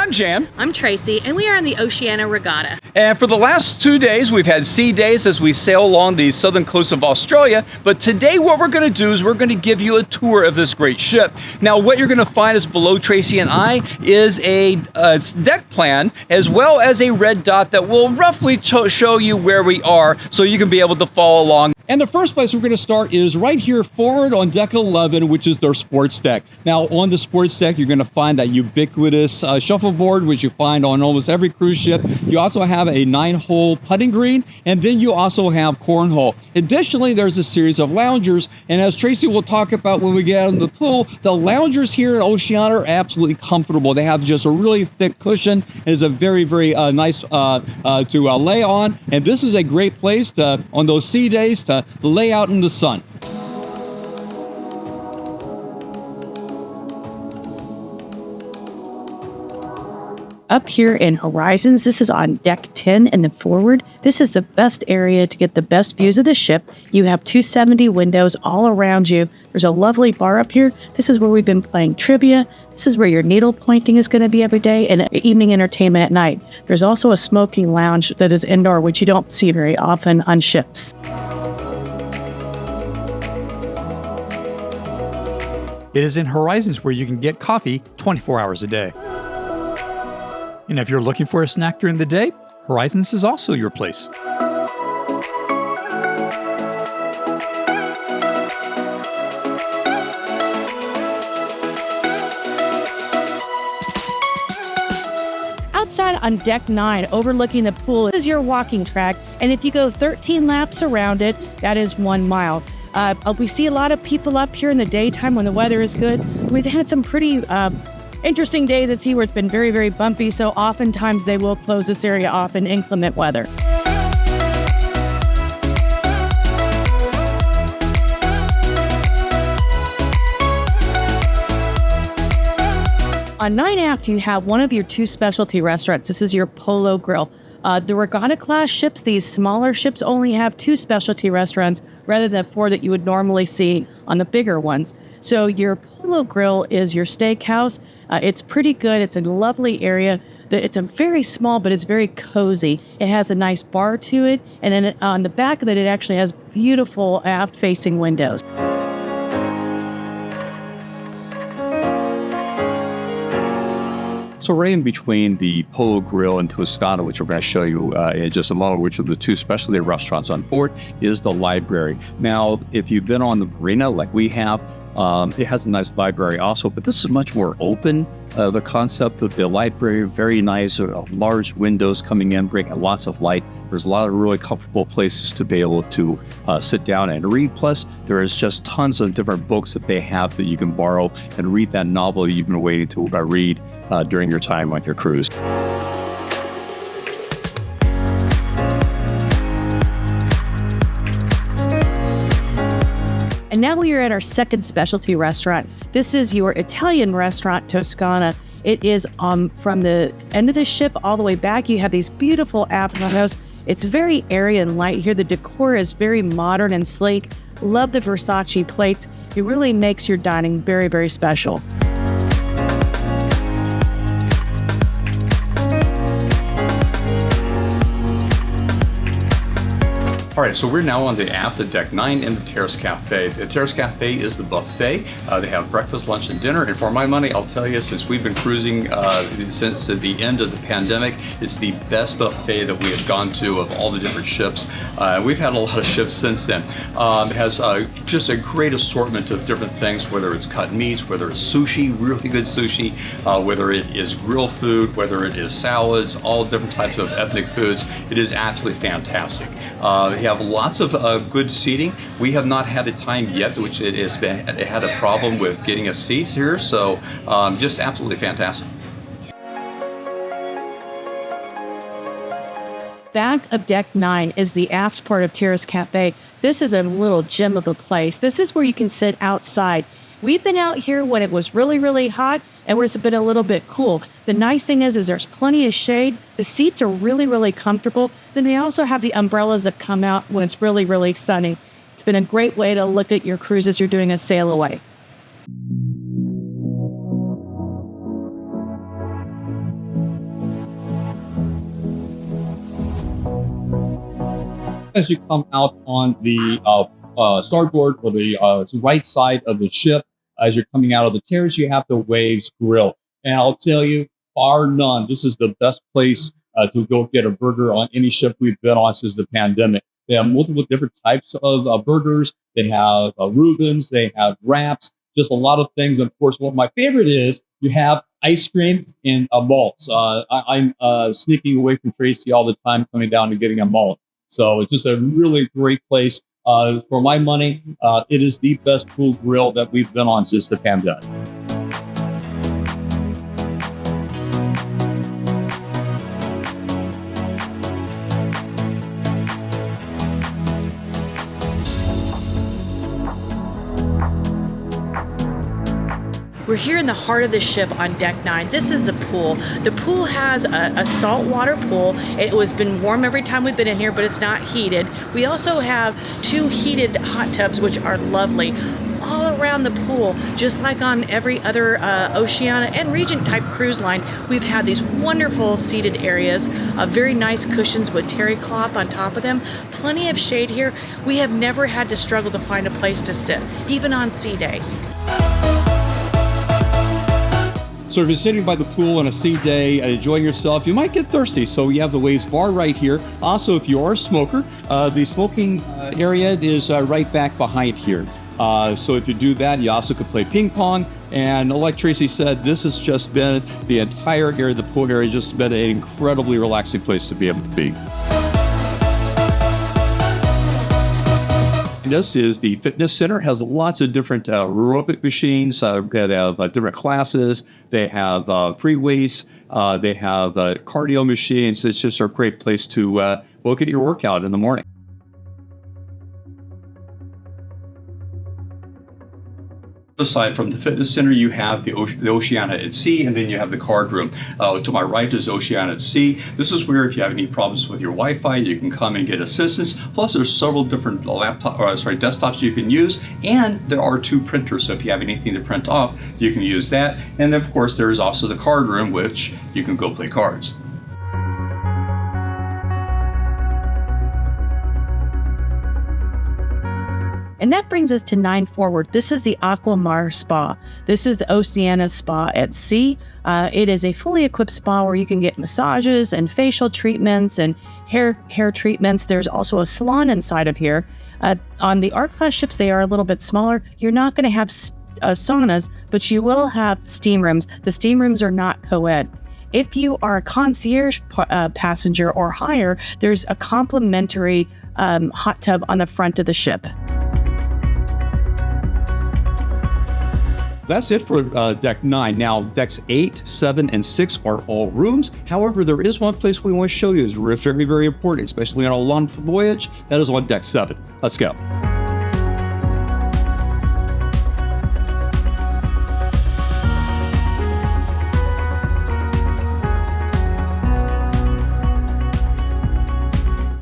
I'm Jan. I'm Tracey, and we are on the Oceania Regatta. And for the last 2 days, we've had sea days as we sail along the southern coast of Australia. But today, what we're going to do is we're going to give you a tour of this great ship. Now, what you're going to find is below Tracey and I is a deck plan, as well as a red dot that will roughly show you where we are so you can be able to follow along. And the first place we're going to start is right here forward on deck 11, which is their sports deck. Now, on the sports deck, you're going to find that ubiquitous shuffleboard, which you find on almost every cruise ship. You also have a 9-hole putting green, and then you also have cornhole. Additionally, there's a series of loungers, and as Tracey will talk about when we get out in the pool, the loungers here at Oceania are absolutely comfortable. They have just a really thick cushion. It is a very, very nice to lay on, and this is a great place to, on those sea days, to lay out in the sun. Up here in Horizons, this is on deck 10 in the forward. This is the best area to get the best views of the ship. You have 270 windows all around you. There's a lovely bar up here. This is where we've been playing trivia. This is where your needle pointing is going to be every day, and evening entertainment at night. There's also a smoking lounge that is indoor, which you don't see very often on ships. It is in Horizons where you can get coffee 24 hours a day. And if you're looking for a snack during the day, Horizons is also your place. Outside on deck 9, overlooking the pool, is your walking track. And if you go 13 laps around it, that is 1 mile. We see a lot of people up here in the daytime when the weather is good. We've had some pretty interesting days at sea where it's been very, very bumpy, so oftentimes they will close this area off in inclement weather. On 9 aft, you have one of your 2 specialty restaurants. This is your Polo Grill. The Regatta class ships, these smaller ships, only have 2 specialty restaurants rather than 4 that you would normally see on the bigger ones. So your Polo Grill is your steakhouse. It's pretty good. It's a lovely area. It's a very small, but it's very cozy. It has a nice bar to it. And then on the back of it, it actually has beautiful aft-facing windows. So right in between the Polo Grill and Toscana, which we're going to show you in just a moment, which are the 2 specialty restaurants on board, is the library. Now, if you've been on the marina like we have, it has a nice library also, but this is much more open. The concept of the library, very nice, large windows coming in, bringing lots of light. There's a lot of really comfortable places to be able to sit down and read. Plus, there is just tons of different books that they have that you can borrow and read that novel you've been waiting to read during your time on your cruise. And now we are at our second specialty restaurant. This is your Italian restaurant, Toscana. It is from the end of the ship all the way back. You have these beautiful aft windows. It's very airy and light here. The decor is very modern and sleek. Love the Versace plates. It really makes your dining very, very special. All right, so we're now on the aft of deck 9 in the Terrace Cafe. The Terrace Cafe is the buffet. They have breakfast, lunch, and dinner. And for my money, I'll tell you, since we've been cruising since the end of the pandemic, it's the best buffet that we have gone to of all the different ships. We've had a lot of ships since then. It has just a great assortment of different things, whether it's cut meats, whether it's sushi, really good sushi, whether it is grill food, whether it is salads, all different types of ethnic foods. It is absolutely fantastic. We have lots of good seating. We have not had a time yet, which it had a problem with getting us seats here, so just absolutely fantastic. Back of deck 9 is the aft part of Terrace Cafe. This is a little gem of a place. This is where you can sit outside. We've been out here when it was really, really hot and when it's been a little bit cool. The nice thing is there's plenty of shade. The seats are really, really comfortable. Then they also have the umbrellas that come out when it's really, really sunny. It's been a great way to look at your cruise as you're doing a sail away. as you come out on the starboard or the right side of the ship, as you're coming out of the terrace, you have the Waves Grill. And I'll tell you, bar none, this is the best place to go get a burger on any ship we've been on since the pandemic. They have multiple different types of burgers. They have Reubens, they have wraps, just a lot of things. And of course, what my favorite is, you have ice cream and malts. I'm sneaking away from Tracey all the time, coming down and getting a malt. So it's just a really great place. For my money, it is the best pool grill that we've been on since the pandemic. We're here in the heart of the ship on deck 9. This is the pool. The pool has a saltwater pool. It was been warm every time we've been in here, but it's not heated. We also have 2 heated hot tubs, which are lovely. All around the pool, just like on every other Oceania and Regent type cruise line, we've had these wonderful seated areas, very nice cushions with terry cloth on top of them, plenty of shade here. We have never had to struggle to find a place to sit, even on sea days. So if you're sitting by the pool on a sea day and enjoying yourself, you might get thirsty. So we have the Waves Bar right here. Also, if you are a smoker, the smoking area is right back behind here. So if you do that, you also could play ping pong. And like Tracey said, this has just been, the entire area, the pool area, just been an incredibly relaxing place to be able to be. This is the fitness center. Has lots of different aerobic machines that have different classes. They have free weights. They have cardio machines. It's just a great place to go get your workout in the morning. Aside from the fitness center, you have the Oceania at Sea, and then you have the card room. To my right is Oceania at Sea. This is where if you have any problems with your Wi-Fi, you can come and get assistance. Plus, there's several different desktops you can use, and there are 2 printers. So if you have anything to print off, you can use that. And of course, there is also the card room, which you can go play cards. And that brings us to 9 forward. This is the Aquamar Spa. This is the Oceania Spa at Sea. It is a fully equipped spa where you can get massages and facial treatments and hair treatments. There's also a salon inside of here. On the Art Class ships, they are a little bit smaller. You're not going to have saunas, but you will have steam rooms. The steam rooms are not co-ed. If you are a concierge passenger or higher, there's a complimentary hot tub on the front of the ship. That's it for deck 9. Now, decks 8, 7, and 6 are all rooms. However, there is one place we want to show you is very, very important, especially on a long voyage. That is on deck 7. Let's go.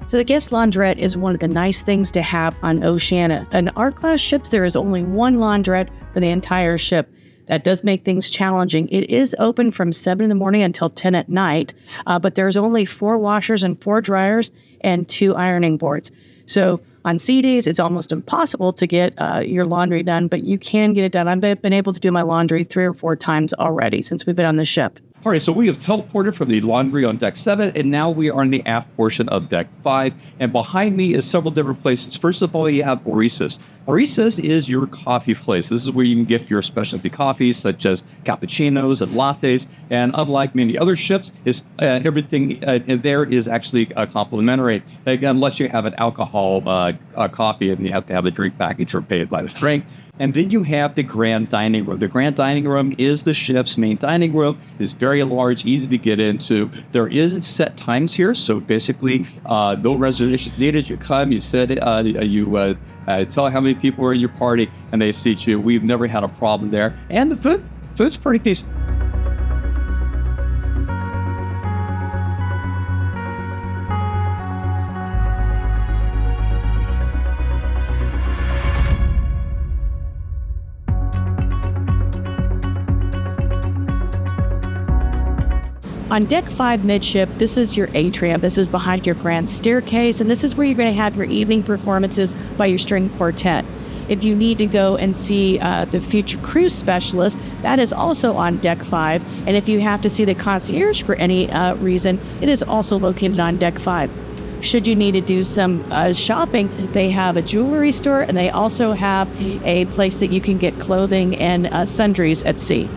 So the guest laundrette is one of the nice things to have on Oceania. On Art Class ships, there is only one laundrette for the entire ship. That does make things challenging. It is open from 7 in the morning until 10 at night, but there's only 4 washers and 4 dryers and 2 ironing boards. So on sea days, it's almost impossible to get your laundry done, but you can get it done. I've been able to do my laundry 3 or 4 times already since we've been on the ship. All right, so we have teleported from the laundry on deck 7, and now we are in the aft portion of deck 5. And behind me is several different places. First of all, you have Baristas. Baristas is your coffee place. This is where you can get your specialty coffees, such as cappuccinos and lattes. And unlike many other ships, everything in there is actually complimentary. Again, unless you have an alcohol coffee and you have to have a drink package or pay it by the drink. And then you have the grand dining room. The grand dining room is the ship's main dining room. It's very large, easy to get into. There isn't set times here, so basically no reservations needed. You come, you sit, you tell how many people are in your party, and they seat you. We've never had a problem there. And the food's pretty decent. On deck 5 midship, this is your atrium. This is behind your grand staircase, and this is where you're going to have your evening performances by your string quartet. If you need to go and see the future cruise specialist, that is also on deck 5. And if you have to see the concierge for any reason, it is also located on deck 5. Should you need to do some shopping, they have a jewelry store, and they also have a place that you can get clothing and sundries at sea.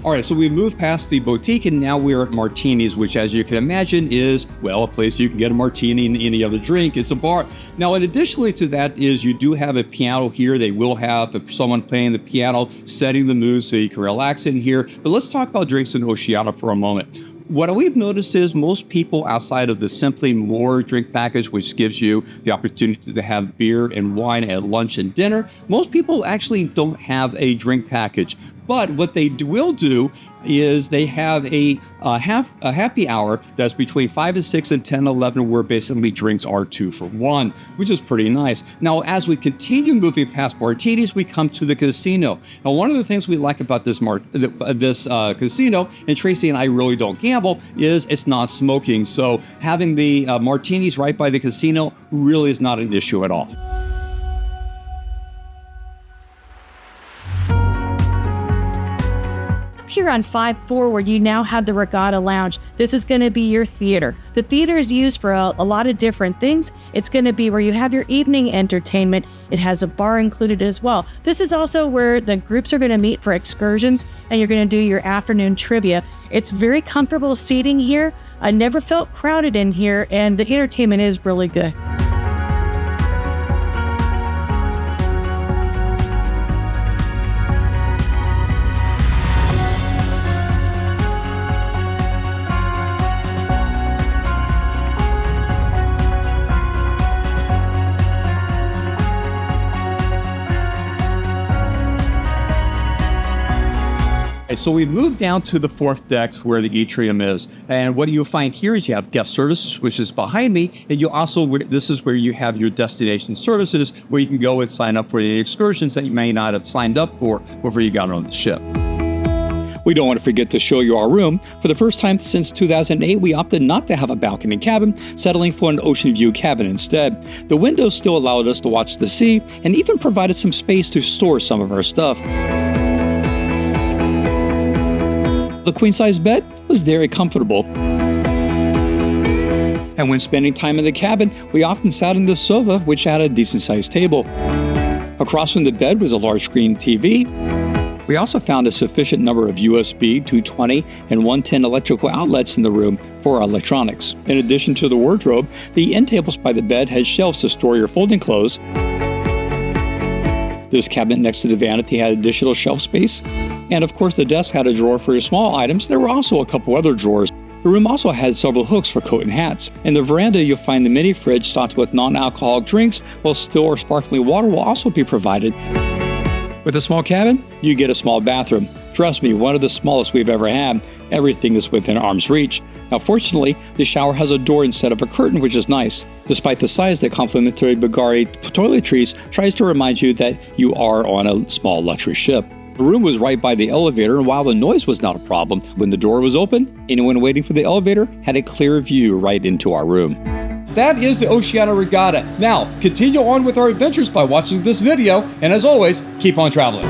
All right, so we moved past the boutique and now we're at Martinis, which as you can imagine is, well, a place you can get a martini and any other drink. It's a bar. Now, and additionally to that is you do have a piano here. They will have someone playing the piano, setting the mood so you can relax in here. But let's talk about drinks in Oceania for a moment. What we've noticed is most people outside of the Simply More drink package, which gives you the opportunity to have beer and wine at lunch and dinner, most people actually don't have a drink package. But what they will do is they have a happy hour that's between 5 and 6 and 10 and 11, where basically drinks are 2 for 1, which is pretty nice. Now, as we continue moving past Martinis, we come to the casino. Now, one of the things we like about this casino, and Tracey and I really don't gamble, is it's not smoking. So having the Martinis right by the casino really is not an issue at all. Here on 5-4, where you now have the Regatta Lounge, this is going to be your theater. The theater is used for a lot of different things. It's going to be where you have your evening entertainment. It has a bar included as well. This is also where the groups are going to meet for excursions, and you're going to do your afternoon trivia. It's very comfortable seating here. I never felt crowded in here, and the entertainment is really good. So we've moved down to the 4th deck where the atrium is. And what you'll find here is you have guest services, which is behind me. And you also, this is where you have your destination services, where you can go and sign up for the excursions that you may not have signed up for before you got on the ship. We don't want to forget to show you our room. For the first time since 2008, we opted not to have a balcony cabin, settling for an Oceanview cabin instead. The windows still allowed us to watch the sea and even provided some space to store some of our stuff. The queen-size bed was very comfortable. And when spending time in the cabin, we often sat on the sofa, which had a decent-sized table. Across from the bed was a large screen TV. We also found a sufficient number of USB, 220, and 110 electrical outlets in the room for our electronics. In addition to the wardrobe, the end tables by the bed had shelves to store your folding clothes. This cabinet next to the vanity had additional shelf space. And of course, the desk had a drawer for your small items. There were also a couple other drawers. The room also had several hooks for coat and hats. In the veranda, you'll find the mini fridge stocked with non-alcoholic drinks, while still or sparkling water will also be provided. With a small cabin, you get a small bathroom. Trust me, one of the smallest we've ever had. Everything is within arm's reach. Now, fortunately, the shower has a door instead of a curtain, which is nice. Despite the size, the complimentary Bulgari toiletries tries to remind you that you are on a small luxury ship. The room was right by the elevator, and while the noise was not a problem, when the door was open, anyone waiting for the elevator had a clear view right into our room. That is the Oceania Regatta. Now, continue on with our adventures by watching this video, and as always, keep on traveling.